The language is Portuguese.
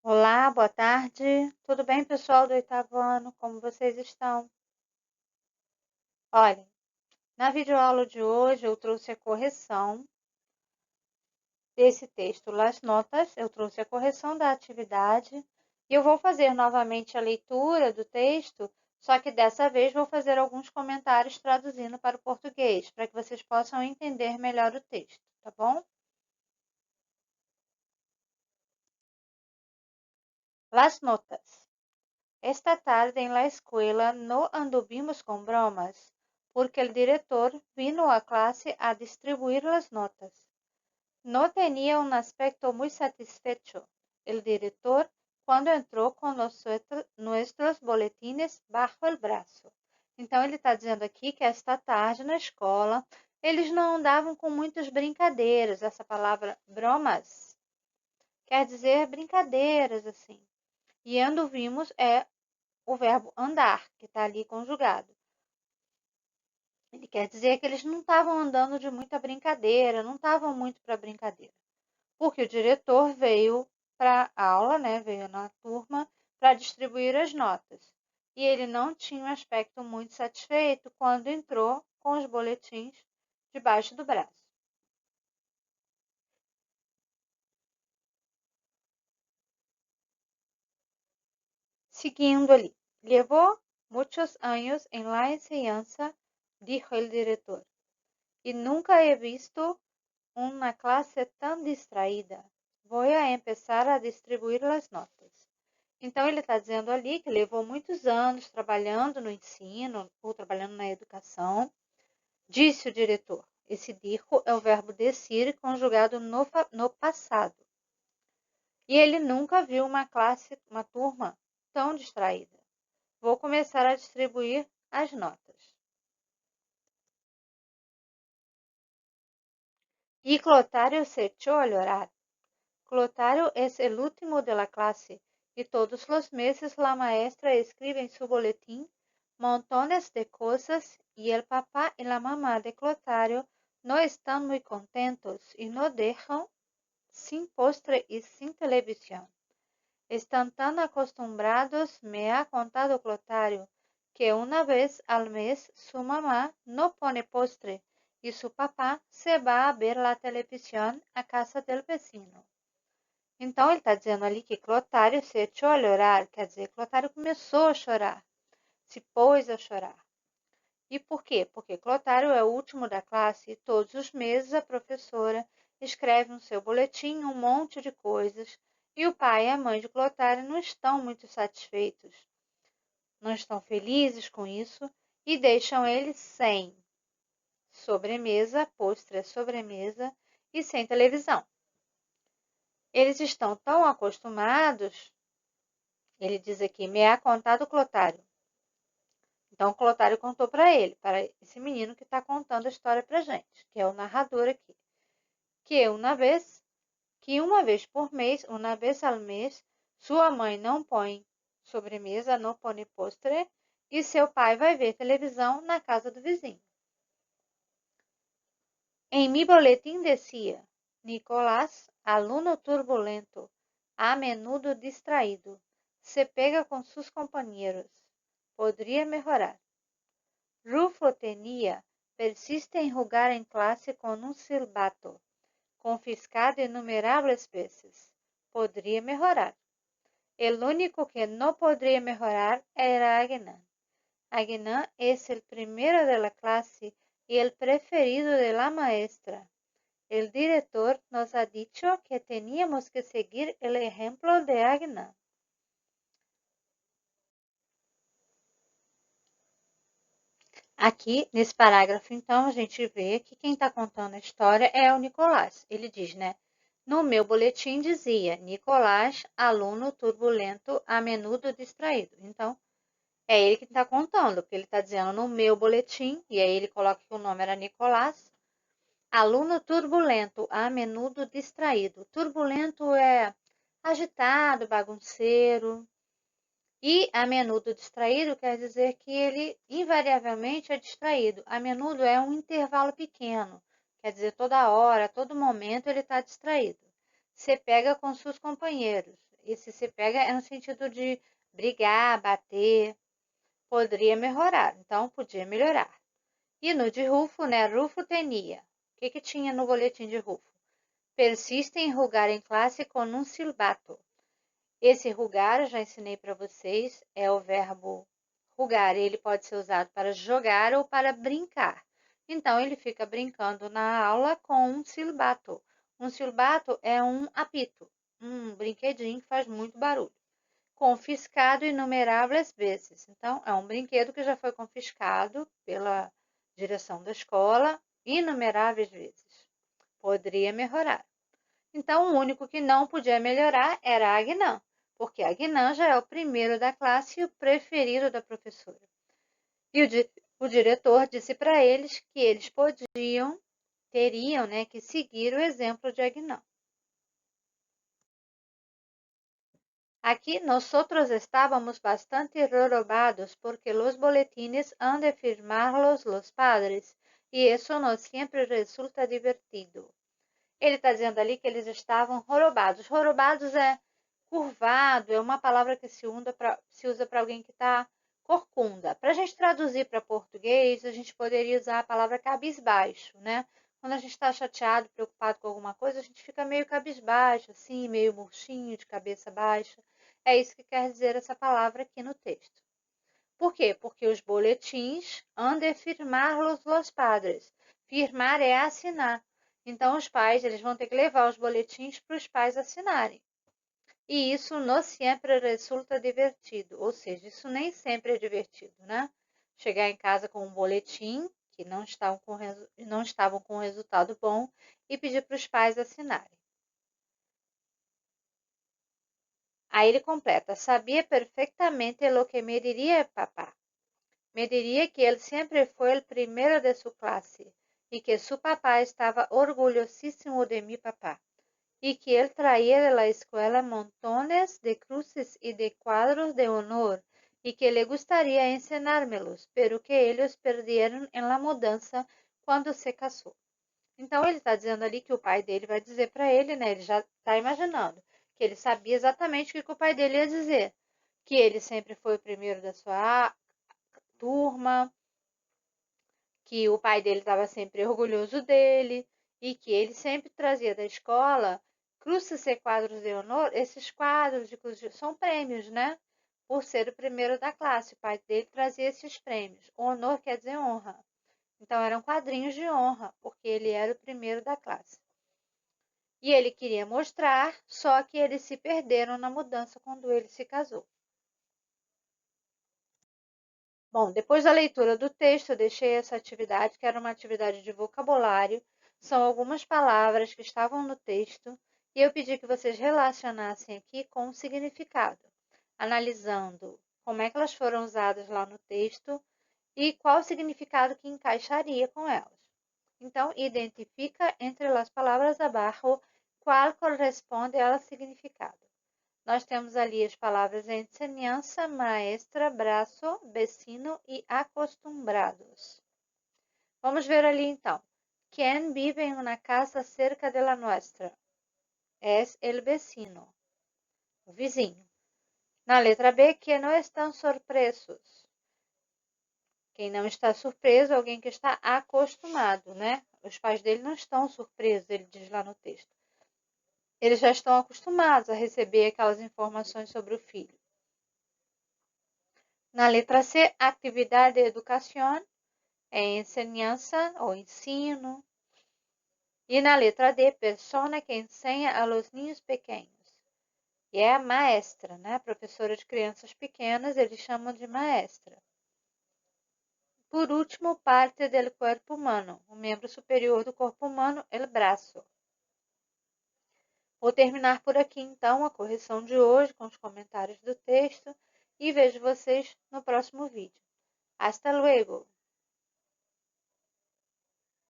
Olá, boa tarde. Tudo bem, pessoal do oitavo ano? Como vocês estão? Olha, na videoaula de hoje eu trouxe a correção desse texto, Las Notas, eu trouxe a correção da atividade e eu vou fazer novamente a leitura do texto, só que dessa vez vou fazer alguns comentários traduzindo para o português, para que vocês possam entender melhor o texto, tá bom? Las Notas. Esta tarde en la escuela no anduvimos con bromas, porque el director vino a clase a distribuir las notas. No tenía un aspecto muy satisfecho el director quando entrou com nossos boletines bajo el braço. Então, ele está dizendo aqui que esta tarde na escola eles não andavam com muitas brincadeiras. Essa palavra bromas quer dizer brincadeiras, assim. E anduvimos é o verbo andar, que está ali conjugado. Ele quer dizer que eles não estavam andando de muita brincadeira, não estavam muito para brincadeira. Porque o diretor veio para a aula, né, veio na turma para distribuir as notas. E ele não tinha um aspecto muito satisfeito quando entrou com os boletins debaixo do braço. Seguindo ali. Levou muitos anos em la enseñanza, dijo el director, y nunca he visto uma classe tão distraída. Vou começar a distribuir as notas. Então, ele está dizendo ali que levou muitos anos trabalhando no ensino ou trabalhando na educação. Disse o diretor. Esse dijo é o verbo decir conjugado no passado. E ele nunca viu uma classe, uma turma tão distraída. Vou começar a distribuir as notas. E Clotario se echó a llorar. Clotario es el último de la clase y todos los meses la maestra escribe en su boletín montones de cosas y el papá y la mamá de Clotario no están muy contentos y no dejan sin postre y sin televisión. Están tan acostumbrados, me ha contado Clotario, que una vez al mes su mamá no pone postre y su papá se va a ver la televisión a casa del vecino. Então, ele está dizendo ali que Clotário se echou a chorar, quer dizer, Clotário começou a chorar, se pôs a chorar. E por quê? Porque Clotário é o último da classe e todos os meses a professora escreve no seu boletim um monte de coisas e o pai e a mãe de Clotário não estão muito satisfeitos, não estão felizes com isso e deixam ele sem sobremesa, postre sobremesa e sem televisão. Eles estão tão acostumados, ele diz aqui, me ha contado Clotário. Então, Clotário contou para ele, para esse menino que está contando a história para gente, que é o narrador aqui, que uma vez por mês, uma vez ao mês, sua mãe não põe sobremesa, não põe postre, e seu pai vai ver televisão na casa do vizinho. Em mi boletim decía, Nicolás, aluno turbulento, a menudo distraído, se pega com seus companheiros, podría mejorar. Rufo tenía, persiste en jugar en clase con un silbato, confiscado innumerables veces. Podría mejorar. El único que no podría mejorar era Agnan. Agnan es el primero de la clase y el preferido de la maestra. El director nos ha dicho que teníamos que seguir el ejemplo de Agnan. Aqui, nesse parágrafo, então, a gente vê que quem está contando a história é o Nicolás. Ele diz, né? No meu boletim dizia, Nicolás, aluno turbulento, a menudo distraído. Então, é ele que está contando, porque ele está dizendo no meu boletim, e aí ele coloca que o nome era Nicolás, aluno turbulento, a menudo distraído. Turbulento é agitado, bagunceiro, e a menudo distraído quer dizer que ele invariavelmente é distraído. A menudo é um intervalo pequeno, quer dizer toda hora, todo momento ele está distraído. Se pega com seus companheiros. Esse se pega é no sentido de brigar, bater. Poderia melhorar, então podia melhorar. E no de Rufo, né? Rufo tinha. O que tinha no boletim de Rufo? Persiste em rugar em classe com um silbato. Esse rugar, já ensinei para vocês, é o verbo rugar. Ele pode ser usado para jogar ou para brincar. Então, ele fica brincando na aula com um silbato. Um silbato é um apito, um brinquedinho que faz muito barulho. Confiscado inumeráveis vezes. Então, é um brinquedo que já foi confiscado pela direção da escola inumeráveis vezes. Poderia melhorar. Então, o único que não podia melhorar era a Agnan, porque a Agnan já é o primeiro da classe e o preferido da professora. E o diretor disse para eles que eles teriam, né, que seguir o exemplo de Agnan. Aquí nosotros estábamos bastante rorobados porque los boletines han de firmarlos los padres y eso no siempre resulta divertido. Ele está dizendo ali que eles estavam rorobados. Rorobados é curvado, é uma palavra que se usa para alguém que está corcunda. Para a gente traduzir para português, a gente poderia usar a palavra cabisbaixo, né? Quando a gente está chateado, preocupado com alguma coisa, a gente fica meio cabisbaixo, assim, meio murchinho, de cabeça baixa. É isso que quer dizer essa palavra aqui no texto. Por quê? Porque os boletins han de firmar los padres. Firmar é assinar. Então, os pais eles vão ter que levar os boletins para os pais assinarem. E isso não sempre resulta divertido, ou seja, isso nem sempre é divertido, né? Chegar em casa com um boletim que não estavam com resultado bom e pedir para os pais assinarem. Aí ele completa, sabia perfeitamente lo que me diria papá. Me diria que ele sempre foi o primeiro de sua classe e que seu papá estava orgulhosíssimo de mi papá y que él traía de la escuela montones de cruces y de cuadros de honor y que le gustaría ensinármelos, pero que ellos perdieron en la mudança quando se casou. Então ele está dizendo ali que o pai dele vai dizer para ele, né? Ele já está imaginando que ele sabia exatamente o que o pai dele ia dizer, que ele sempre foi o primeiro da sua turma, que o pai dele estava sempre orgulhoso dele e que ele sempre trazia da escola cruzes e quadros de honor. Esses quadros são prêmios, né? Por ser o primeiro da classe. O pai dele trazia esses prêmios. Honor quer dizer honra. Então eram quadrinhos de honra, porque ele era o primeiro da classe. E ele queria mostrar, só que eles se perderam na mudança quando ele se casou. Bom, depois da leitura do texto, eu deixei essa atividade, que era uma atividade de vocabulário. São algumas palavras que estavam no texto e eu pedi que vocês relacionassem aqui com o significado, analisando como é que elas foram usadas lá no texto e qual o significado que encaixaria com elas. Então, identifica entre as palavras abaixo qual corresponde ao significado. Nós temos ali as palavras enseñança, maestra, braço, vecino e acostumbrados. Vamos ver ali então. Quem vive em uma casa cerca de la nuestra? Es el vecino, o vizinho. Na letra B, que não estão surpresos. Quem não está surpreso é alguém que está acostumado, né? Os pais dele não estão surpresos, ele diz lá no texto. Eles já estão acostumados a receber aquelas informações sobre o filho. Na letra C, atividade de educação, é enseñança ou ensino. E na letra D, persona que ensina a los niños pequenos. E é a maestra, né? Professora de crianças pequenas, eles chamam de maestra. Por último, parte do corpo humano, o membro superior do corpo humano, el braço. Vou terminar por aqui, então, a correção de hoje com os comentários do texto e vejo vocês no próximo vídeo. Hasta luego!